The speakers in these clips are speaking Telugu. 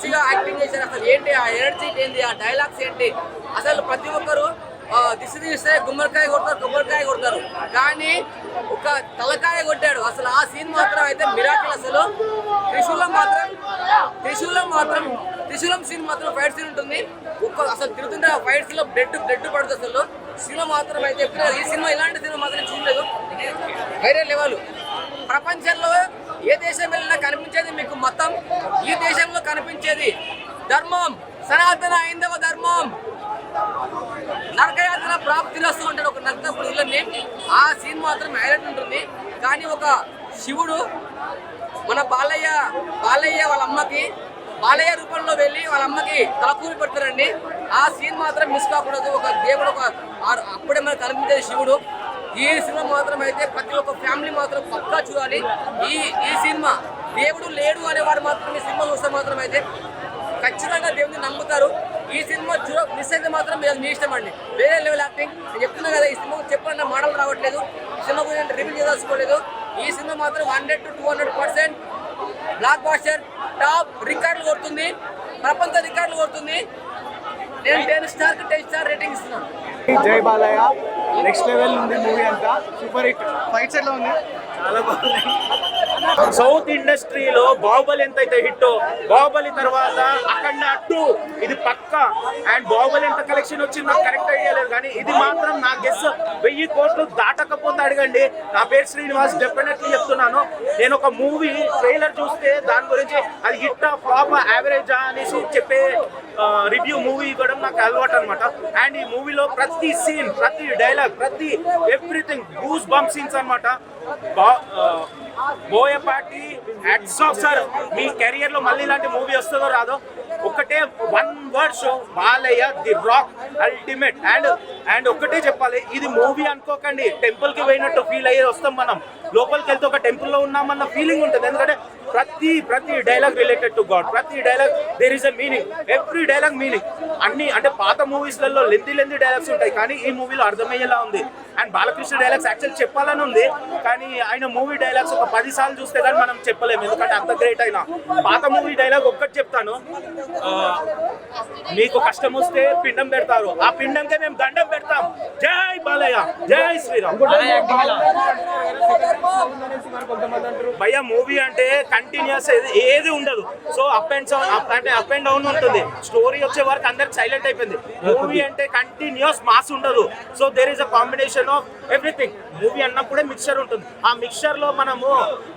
మంచిగా యాక్టింగ్ చేశారు. అసలు ఏంటి ఆ ఎనర్జీ ఏంటి, ఆ డైలాగ్స్ ఏంటి, అసలు ప్రతి ఒక్కరు దిశ తీస్తే గుమ్మడికాయ కొడతారు, కొబ్బరికాయ కొడతారు, కానీ ఒక తలకాయ కొట్టాడు. అసలు ఆ సీన్ మాత్రం అయితే మిరాకిల్. అసలు త్రిశూలం సీన్ మాత్రం ఫైట్ సీన్ ఉంటుంది. అసలు తిరుగుతుంటే ఆ ఫైట్స్ లో బ్లడ్ పడుతుంది. అసలు సినిమా మాత్రం అయితే ఈ సినిమా ఇలాంటి సినిమా మాత్రం చూడలేదు. వేరే లెవెల్. ప్రపంచంలో ఏ దేశం వెళ్ళినా కనిపించేది మీకు మతం, ఈ దేశంలో కనిపించేది ధర్మం, సనాతన హైందవ ధర్మం. నరకయాతన ప్రాప్తిరస్తూ ఉంటాడు ఒక నరక పురుగులని. ఆ సీన్ మాత్రం హైలైట్ ఉంటుంది. కానీ ఒక శివుడు మన బాలయ్య వాళ్ళ అమ్మకి బాలయ్య రూపంలో వెళ్ళి వాళ్ళ అమ్మకి తలకూరి పెడతారండి. ఆ సీన్ మాత్రం మిస్ కాకూడదు. ఒక దేవుడు అప్పుడే మనకు కనిపించేది శివుడు. ఈ సినిమా మాత్రం అయితే ప్రతి ఒక్క ఫ్యామిలీ మాత్రం పక్కా చూడాలి. ఈ సినిమా దేవుడు లేడు అనేవాడు మాత్రం ఈ సినిమా చూస్తే మాత్రం అయితే ఖచ్చితంగా దేవుడిని నమ్ముతారు. ఈ సినిమా మిస్ అయితే మాత్రం మీ ఇష్టం అండి. వేరే లెవెల్ యాక్టింగ్. నేను చెప్తున్నా కదా, ఈ సినిమా చెప్పాలన్న మాటలు రావట్లేదు. ఈ సినిమా గురించి రివ్యూ చేసుకోలేదు. ఈ సినిమా మాత్రం 100 to 200% బ్లాక్ బాస్టర్, టాప్ రికార్డులు కొడుతుంది, ప్రపంచ రికార్డులు కొడుతుంది. నేను 10 స్టార్ కి 10 స్టార్ రేటింగ్ ఇస్తున్నాను. జై బాలయ్య నెక్స్ట్ లెవెల్ ఉంది మూవీ అంతా. Super hit. ఫైట్స్ ఎట్లా ఉంది? చాలా బాగున్నాయి. సౌత్ ఇండస్ట్రీలో బాహుబలి ఎంతైతే హిట్, బాహుబలి తర్వాత అఖండ 2 ఇది పక్క. అండ్ బాహుబలి ఎంత కలెక్షన్ వచ్చిందో కరెక్ట్ ఐడియా లేదు, కానీ ఇది మాత్రం నా గెస్ 1000 కోట్లు దాటకపోతే అడగండి. నా పేరు శ్రీనివాస్, డెఫినెట్లీ చెప్తున్నాను. నేను ఒక మూవీ ట్రైలర్ చూస్తే దాని గురించి అది హిట్టా ఫ్లాపా యావరేజా అనేసి చెప్పే రివ్యూ మూవీ ఇవ్వడం నాకు అలవాటు అనమాట. అండ్ ఈ మూవీలో ప్రతి సీన్, ప్రతి డైలాగ్, ప్రతి ఎవ్రీథింగ్ గూస్ బంప్ సీన్స్ అనమాట. Boyapati hats off sir. మీ కెరియర్ లో మళ్ళీ ఇలాంటి మూవీ వస్తుందో రాదో, ఒకటే 1 word show, Balayya the rock ultimate. And ఒక్కటే చెప్పాలి, ఇది మూవీ అనుకోకండి, టెంపుల్ కి పోయినట్టు ఫీల్ అయ్యేది వస్తాం మనం. లోపలికి వెళ్తే ఒక టెంపుల్లో ఉన్నామన్న ఫీలింగ్ ఉంటుంది. ఎందుకంటే ప్రతి డైలాగ్ రిలేటెడ్ టు గాడ్, ప్రతి dialogue there is a meaning, every dialogue meaning. అన్ని అంటే పాత మూవీస్లలో లెంతీ డైలాగ్స్ ఉంటాయి, కానీ ఈ మూవీలో అర్థమయ్యేలా ఉంది. అండ్ బాలకృష్ణ డైలాగ్స్ యాక్చువల్ చెప్పాలని ఉంది, కానీ ఆయన మూవీ డైలాగ్స్ ఒక 10 సార్లు చూస్తే కానీ మనం చెప్పలేము, ఎందుకంటే అంత గ్రేట్ అయినా. పాత మూవీ డైలాగ్ ఒక్కటి చెప్తాను, మీకు కష్టం వస్తే పిండం పెడతారు, ఆ పిండంకే మేము దండం పెడతాం. జై బాలయ్య, జై శ్రీరామ్. భయ్య మూవీ అంటే కంటిన్యూస్ ఏది ఉండదు. సో అప్ అండ్ డౌన్ ఉంటుంది. స్టోరీ వచ్చే వరకు అందరికి సైలెంట్ అయిపోయింది. మూవీ అంటే కంటిన్యూస్ మాస్ ఉండదు. So there is a combination of everything. Movie అన్నప్పుడే మిక్చర్ ఉంటుంది. ఆ మిక్చర్ లో మనము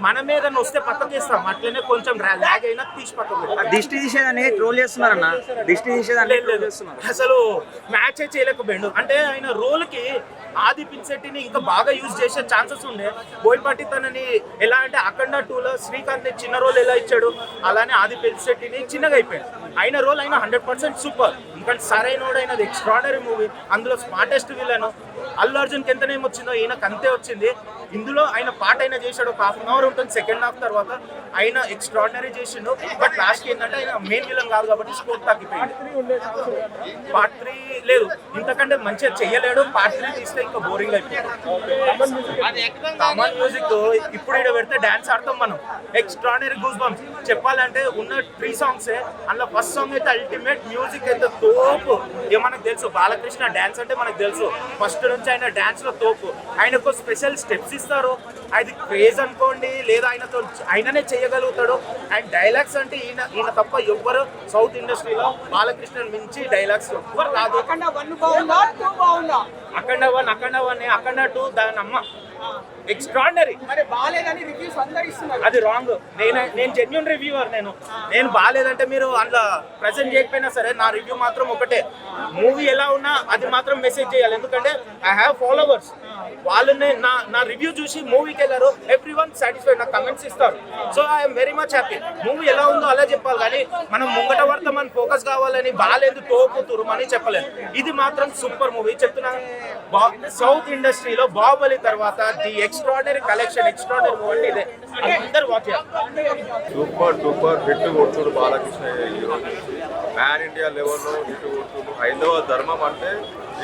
మన మీద వస్తే పక్కకి ఇస్తాం, అట్లనే కొంచెం లాగ్ అయినా తీసి పక్కకు. దిష్టి తీసేదని ట్రోల్ చేస్తున్నారన్న. దిష్టి తీసేదని అసలు మ్యాచ్ చేయలేకపోయాడు. అంటే ఆయన రోల్ కి ఆది పిన్సెట్టిని ఇంకా బాగా యూజ్ చేసే ఛాన్సెస్ ఉండే. బోయపాటి తనని ఎలా అంటే అఖండ 2లో శ్రీకాంత్ చిన్న రోల్ ఎలా ఇచ్చాడు, అలానే ఆది పిన్సెట్టిని చిన్నగా అయిపోయాడు. ఆయన రోల్ అయినా 100% సూపర్. ఎందుకంటే సరైనోడు అయినది ఎక్స్ట్రాడనరీ మూవీ. అందులో స్మార్టెస్ట్ విలన్. అల్లు అర్జున్కి ఎంత నేమ్ వచ్చిందో ఈయనకు అంతే వచ్చింది. ఇందులో ఆయన పాట అయినా చేశాడు, ఒక 1/2 hour ఉంటుంది. సెకండ్ హాఫ్ తర్వాత ఆయన ఎక్స్ట్రాడనరీ చేసిండు. బట్ లాస్ట్ ఏంటంటే ఆయన మెయిన్ విలన్ కాదు కాబట్టి స్కోర్ తగ్గిపోయింది. పార్ట్ 3 లేదు, ఇంతకంటే మంచిగా చెయ్యలేడు. పార్ట్ 3 తీస్తే ఇంకా బోరింగ్ అయిపోయింది. కామన్ మ్యూజిక్ ఇప్పుడు ఇక్కడ పెడితే డాన్స్ ఆడతాం మనం. Extraordinary goose bumps. చెప్పాలంటే ఉన్న 3 సాంగ్సే, అందులో ఫస్ట్ సాంగ్ అయితే అల్టిమేట్. మ్యూజిక్ అయితే తోపు. మనకు తెలుసు బాలకృష్ణ డాన్స్ అంటే మనకు తెలుసు, ఫస్ట్ నుంచి ఆయన డాన్స్ లో తోపు. ఆయనకు స్పెషల్ స్టెప్స్ ఇస్తారు, అది క్రేజ్ అనుకోండి, లేదా ఆయననే చేయగలుగుతాడు. అండ్ డైలాగ్స్ అంటే ఈయన తప్ప ఎవ్వరు సౌత్ ఇండస్ట్రీలో బాలకృష్ణ మించి డైలాగ్స్ ఎవ్వరు కాదు. అఖండ 1, అఖండ 2 దాని అమ్మ ఎక్స్ట్రాడనరీ. అది రాంగ్. నేను జెన్యూన్ రివ్యూవర్. నేను బాగాలేదంటే మీరు అందులో ప్రెజెంట్ చేయకపోయినా సరే నా రివ్యూ మాత్రం ఒకటే, మూవీ ఎలా ఉన్నా అది మాత్రం మెసేజ్ చేయాలి. ఎందుకంటే ఐ హ్యావ్ ఫాలోవర్స్, వాళ్ళని నా రివ్యూ చూసి మూవీకి వెళ్ళారు. ఎవ్రీ వన్ సాటిస్ఫైడ్, నాకు కమెంట్స్ ఇస్తారు. So I'm very much happy. Movie ఎలా ఉందో అలా చెప్పాలి, కానీ మనం ముంగట పడితే మన ఫోకస్ కావాలని బాగాలేదు తోపుతురు అని చెప్పలేదు. ఇది మాత్రం సూపర్ మూవీ చెప్తున్నాను. సౌత్ ఇండస్ట్రీలో బాహుబలి తర్వాత the extraordinary collection, extraordinary movie అంటే ఇదే. అందరు వాచ్ చేయాలి. సూపర్ హిట్ కొడుతుడు బాలకృష్ణ. ప్యాన్ ఇండియా లెవెల్లో హిట్ కొడుతుడు. హైందవ ధర్మం అంటే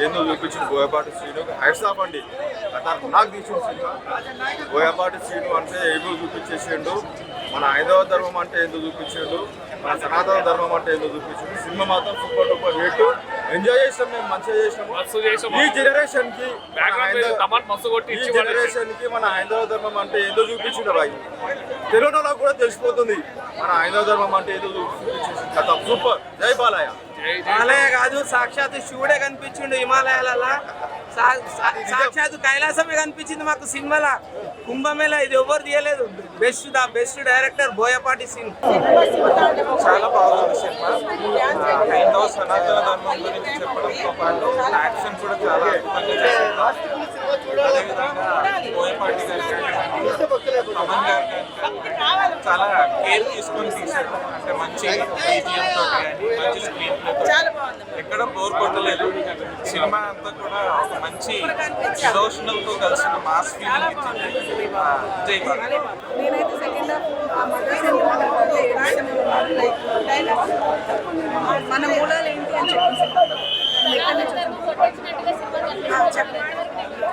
ఏందో చూపించింది బోయపాటి శ్రీను. హ్యాట్స్ ఆఫ్ అండి, నాకు తీసిన సినిమా. బోయపాటి శ్రీను అంటే ఏమో చూపించేసిండు, మన హైందవ ధర్మం అంటే ఏందో చూపించిండు. మన సనాతన ధర్మం అంటే ఏదో చూపించింది. సినిమా మాత్రం సూపర్ డూపర్ హిట్. ఎంజాయ్ చేసినాం, మేము మంచిగా చేసినాము. ఈ జనరేషన్ కి మన హైందవ ధర్మం అంటే ఏదో చూపించిండు బాయ్. తెలుగు వాళ్ళకు కూడా తెలిసిపోతుంది మన హైందవ ధర్మం అంటే ఏదో చూపించింది. కథ సూపర్. జై బాలయ్య. బాలయ్య కాదు, సాక్షాత్ శివుడే కనిపించిండు హిమాలయాలలో. సాక్షాత్ కైలాసమే కనిపించింది మాకు సినిమాలో. కుంభమేళ ఇది ఎవరు తీయలేదు. Best director Boyapati Singh. చాలా బాగుంది సినిమా. హైందవ సనాతన ధర్మం గురించి చెప్పడంతో పాటు యాక్షన్ కూడా చాలా అద్భుతంగా చేశారు. అదేవిధంగా బోయపాటి గారి పవన్ గారి చాలా కేర్ తీసుకొని తీశారు. అంటే మంచి BGM తోటి కానీ మంచి స్క్రీన్ ప్లే ఎక్కడ బోర్ కొట్టలేదు. సినిమా అంతా కూడా ఒక మంచి డివోషనల్ తో కలిసిన మాస్ ఫీలింగ్ ఇచ్చింది. జై భారత్. నేనైతే సెకండ్ మన మూలాలు ఏంటి అని చెప్పండి.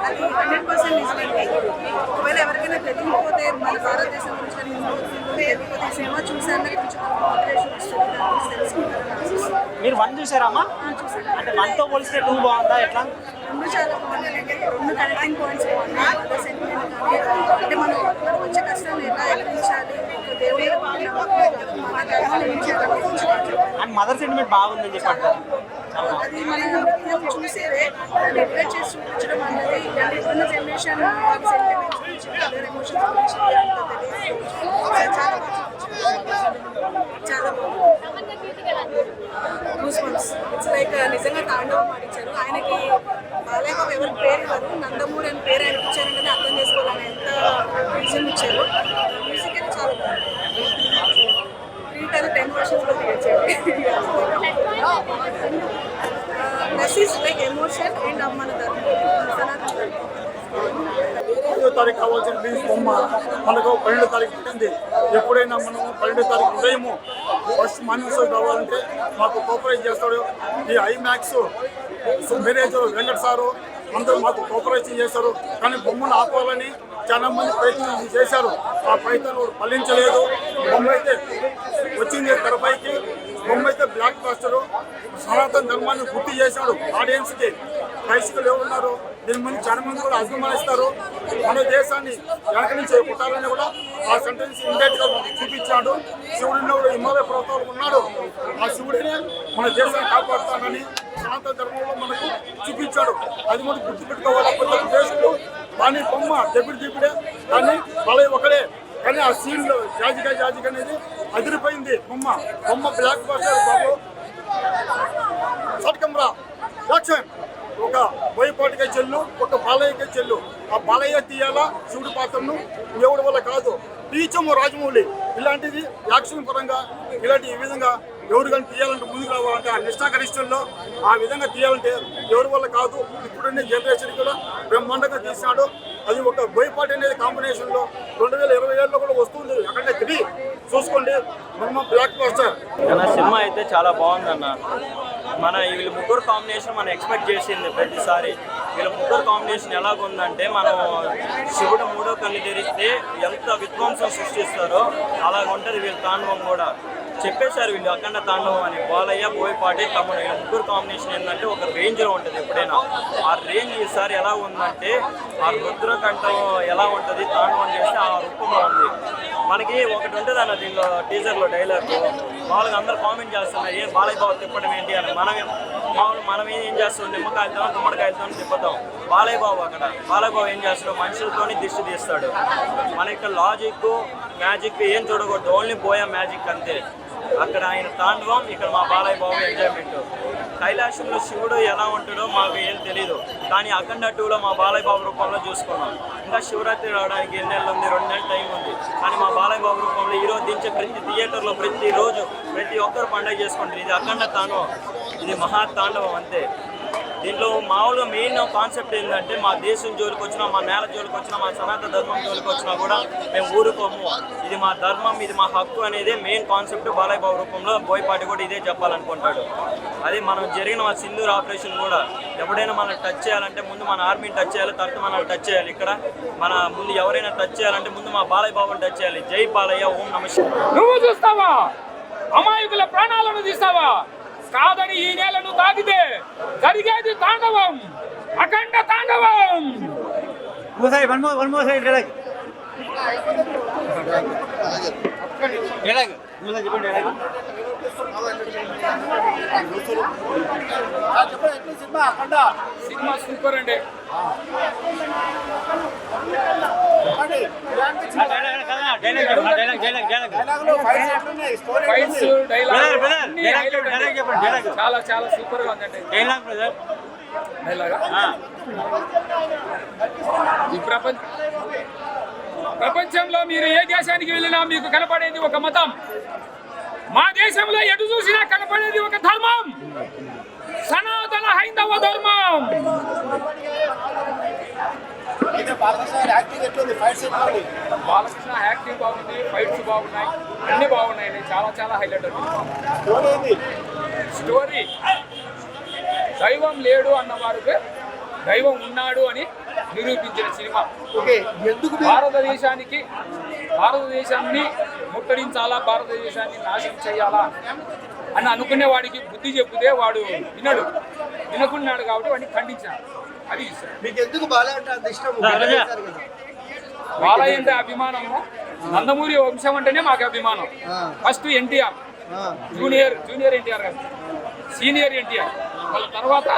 అది 100% నిజమండి. ఒకవేళ ఎవరికైనా తెలియకపోతే మన భారతదేశం గురించి కానీ తెలియకపోతే సినిమా చూసాను కొంచెం మోటివేషన్ వస్తుంది, దాని గురించి తెలుసుకుంటారని. మీరు 1 చూసారమ్మా? చూసాను. అంటే 1తో పోలిస్తే 2 బాగుందా ఎట్లా? రెండు చాలా బాగున్నాయండి. రెండు కనెక్టింగ్ పాయింట్స్ బాగున్నాయి. మదర్ సెంటిమెంట్ కానీ అంటే మనం వచ్చే కష్టాన్ని ఎలా ఎదిరించాలి, దేవుడు మన ధర్మాన్ని మించాలి. అండ్ మదర్ సెంటిమెంట్ బాగుందని చెప్పండి. అది మనం నిత్యం చూసేదే రిఫ్లెక్ట్ చేసి చూపించడం అన్నది ఇప్పుడున్న జనరేషన్ సెంటిమెంట్స్ గురించి అదర్ ఎమోషన్స్ గురించి అంత తెలియదు. చాలా బాగా చూపించారు. చాలా బాగుంది. ఇట్స్ లైక్ నిజంగా తాండవం ఆడించారు. ఆయనకి బాలయ్య బాబు ఎవరికి పేరు ఇవ్వరు, నందమూరి అని పేరు ఆయనకి ఇచ్చారంటే అర్థం చేసుకోవాలని ఎంత విజయం ఇచ్చారు. మ్యూజిక్ అయితే చాలా బాగుంది. 10% కూడా తీయచ్చారు. This is like emotion and మన ధర్మం సనాతన ధర్మం. 5వ తారీఖు కావాల్సిన రిలీజ్ బొమ్మ మనకు 12వ తారీఖు పుట్టింది. ఎప్పుడైనా మనం 12వ తారీఖు ఉదయము ఫస్ట్ మార్నింగ్ షో కావాలంటే మాకు కోఆపరేట్ చేస్తాడు ఈ ఐమాక్స్ మేనేజర్ వెంకట సారు. అందరూ మాకు కోఆపరేషన్ చేస్తారు. కానీ బొమ్మను ఆపాలని చాలా మంది ప్రయత్నం చేశారు. ఆ ప్రయత్నం ఫలించలేదు. బొమ్మ అయితే వచ్చింది తెరపైకి. బొమ్మ అయితే బ్లాక్ బాస్టర్. సనాతన ధర్మాన్ని గుర్తు చేశాడు ఆడియన్స్కి. ప్రేక్షకులు ఎవరున్నారు దీని మంది చాలా మంది కూడా అభిమానిస్తారు. మన దేశాన్ని వెనక నుంచి పుట్టాలని కూడా ఆ సెంటెన్స్ ఇండైరెక్ట్గా చూపించాడు. శివుడిలో హిమాలయ పర్వతాలు ఉన్నాడు. ఆ శివుడిని మన దేశాన్ని కాపాడుతానని సనాతన ధర్మంలో మనకు చూపించాడు. అది మనం గుర్తుపెట్టుకోవాలి. ప్రతి దేశంలో కానీ బొమ్మ దెబ్బడే కానీ బాలయ్య ఒకడే. కానీ ఆ సీన్లో జాజిగా అనేది అదిరిపోయింది. బొమ్మ బ్లాక్ బాస్టర్ బాబు. Start camera action. ఒక బోయపాటికే చెల్లు, ఒక బాలయ్యకే చెల్లు. ఆ బాలయ్య తీయాలా శివుడి పాత్రను, ఎవడి వల్ల కాదు. టీచము రాజమౌళి ఇలాంటిది యాక్షన్ పరంగా ఇలాంటి ఈ విధంగా ఎవరు కానీ తీయాలంటే ముందుకు రావాలంటే ఆ నిష్ఠాగరిష్టంలో ఆ విధంగా తీయాలంటే ఎవరి వల్ల కాదు. ఇప్పుడున్న జనరేషన్ కూడా బ్రహ్మాండంగా తీసినాడు. అది ఒక బోయపాటి అనేది కాంబినేషన్లో 2027లో కూడా వస్తుంది. అక్కడ తిరిగి చూసుకోండి. మనం బ్లాక్ బాస్టర్. సినిమా అయితే చాలా బాగుందన్న. వీళ్ళ ముగ్గురు కాంబినేషన్ మనం ఎక్స్పెక్ట్ చేసింది ప్రతిసారి. వీళ్ళ ముగ్గురు కాంబినేషన్ ఎలాగుందంటే మనం శివుడు 3వ కన్ను తెరిస్తే ఎంత విధ్వంసం సృష్టిస్తారో అలాగ ఉంటుంది వీళ్ళ తాండవం కూడా. చెప్పేశారు వీళ్ళు అఖండ తాండవం అని. బాలయ్య బోయపాటి తమ్ముడు వీళ్ళ ముగ్గురు కాంబినేషన్ ఏంటంటే ఒక రేంజ్లో ఉంటుంది ఎప్పుడైనా. ఆ రేంజ్ ఈసారి ఎలా ఉందంటే ఆ రుద్రకంఠం ఎలా ఉంటుంది తాండవం చేస్తే ఆ రూపంలో ఉంది. మనకి ఒకటి ఉంటుంది అన్న దీనిలో టీజర్లో డైలాగ్ మామూలుగా అందరూ కామెంట్ చేస్తున్నారు ఏం బాలయ్య బాబు తిప్పడం ఏంటి అని. మనం ఏం చేస్తాం నిమ్మకాయలతో గుమ్మడికాయలతో తిప్పుతాం. బాలయ్య బాబు బాలయ్య బాబు ఏం చేస్తాడు మనుషులతోని దిష్టి తీస్తాడు. మన ఇక్కడ లాజిక్ మ్యాజిక్ ఏం చూడకూడదు, ఓన్లీ బోయా మ్యాజిక్ అంతే. అక్కడ ఆయన తాండవం, ఇక్కడ మా బాలయ్య బాబు ఎంజాయ్మెంట్. కైలాసంలో శివుడు ఎలా ఉంటాడో మాకు ఏం తెలీదు, కానీ అఖండ 2లో మా బాలయ్య బాబు రూపంలో చూసుకున్నాం. ఇంకా శివరాత్రి రావడానికి 2 నెలలు ఉంది, 2 నెలల టైం ఉంది. కానీ మా బాలయ్య బాబు రూపంలో ఈరోజు దించే ప్రతి థియేటర్లో ప్రతిరోజు ప్రతి ఒక్కరు పండుగ చేసుకుంటారు. ఇది అఖండ తాండవం, ఇది మహా తాండవం అంతే. దీంట్లో మామూలుగా మెయిన్ కాన్సెప్ట్ ఏంటంటే మా దేశం జోలికి వచ్చినా, మా నేల జోలికి వచ్చినా, మా సనాతన ధర్మం జోలికి వచ్చినా కూడా మేము ఊరుకోము. ఇది మా ధర్మం, ఇది మా హక్కు అనేది మెయిన్ కాన్సెప్ట్. బాలయ్య బాబు రూపంలో బోయపాటి కూడా ఇదే చెప్పాలనుకుంటాడు. అది మనం జరిగిన మా సింధూర్ ఆపరేషన్ కూడా ఎప్పుడైనా మనం టచ్ చేయాలంటే ముందు మన ఆర్మీని టచ్ చేయాలి, తర్వాత మనల్ని టచ్ చేయాలి. ఇక్కడ మన ముందు ఎవరైనా టచ్ చేయాలంటే ముందు మా బాలయ్య బాబుని టచ్ చేయాలి. జై బాలయ్య, ఓం నమః శివాయ. నువ్వు చూస్తావా అమాయకుల ప్రాణాలను తీస్తావా? కాదని ఈ నేలను తాకితే జరిగేది తాండవం, అఖండ తాండవం. సినిమా సూపర్ అండి. ఫైట్స్, డైలాగ్ అన్ని హైలైట్ అండి. చాలా చాలా సూపర్ గా ఉందండి. డైలాగా ఈ ప్రపంచంలో మీరు ఏ దేశానికి వెళ్ళినా మీకు కనపడేది ఒక మతం. మా దేశంలో ఎటు చూసినా కనపడేది ఒక ధర్మం, సనాతన హైందవ ధర్మం. బాలకృష్ణ యాక్టింగ్ బాగుంది, ఫైట్స్ బాగున్నాయి, అన్ని బాగున్నాయండి. చాలా చాలా హైలైట్ అండి. స్టోరీ దైవం లేడు అన్న వారికి దైవం ఉన్నాడు అని నిరూపించిన సినిమా. భారతదేశాన్ని ముట్టడించాలా, భారతదేశాన్ని నాశనం చేయాలా అని అనుకునే వాడికి బుద్ధి చెప్తే వాడు వినకున్నాడు కాబట్టి వాడిని ఖండించాడు. అది మీకు ఎందుకు బాలయ్య అంటే అంత ఇష్టం? బాలయ్య అంటే అభిమానము. నందమూరి వంశం అంటేనే మాకు అభిమానం. ఫస్ట్ ఎన్టీఆర్, జూనియర్ ఎన్టీఆర్ గారు, సీనియర్ ఎన్టీఆర్, వాళ్ళ తర్వాత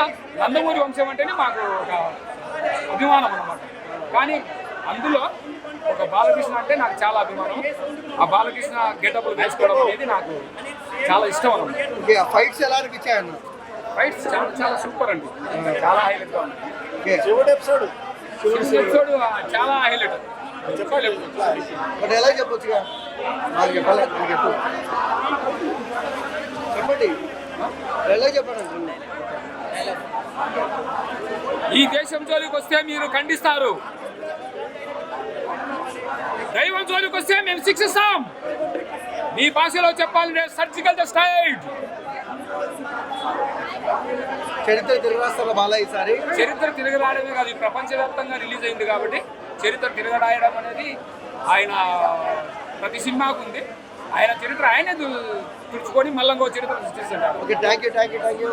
నందమూరి వంశం అంటేనే మాకు ఒక అభిమానం అన్నమాట. కానీ అందులో ఒక బాలకృష్ణ అంటే నాకు చాలా అభిమానం. ఆ బాలకృష్ణ గెటప్లు వేసుకోవడం అనేది నాకు చాలా ఇష్టం అన్నమాట. ఫైట్స్ ఎలా అనిపించాయన్న? ఫైట్స్ చాలా చాలా సూపర్ అండి, చాలా హైలైట్గా ఉన్నాయి. ఎపిసోడ్ చాలా హైలైట్. ఎలా చెప్పొచ్చుగా? చెప్పండి, ఎలా చెప్పండి. ఈ దేశం జోలికి వస్తే మీరు ఖండిస్తారు, దైవం జోలికి వస్తే మేము శిక్షిస్తాం. మీ భాషలో చెప్పాలంటే సర్జికల్ ద స్ట్రైక్. చరిత్ర తిరగరాస్తారా బాలయ్య ఈసారి? చరిత్ర తిరగరాయడమే కాదు, ప్రపంచవ్యాప్తంగా రిలీజ్ అయింది కాబట్టి చరిత్ర తిరగరాయడం అనేది ఆయన ప్రతి సినిమాకు ఉంది. ఆయన చరిత్ర ఆయనే తుడుచుకొని మళ్ళీ చరిత్ర సృష్టిస్తుంటారు. Okay, thank you.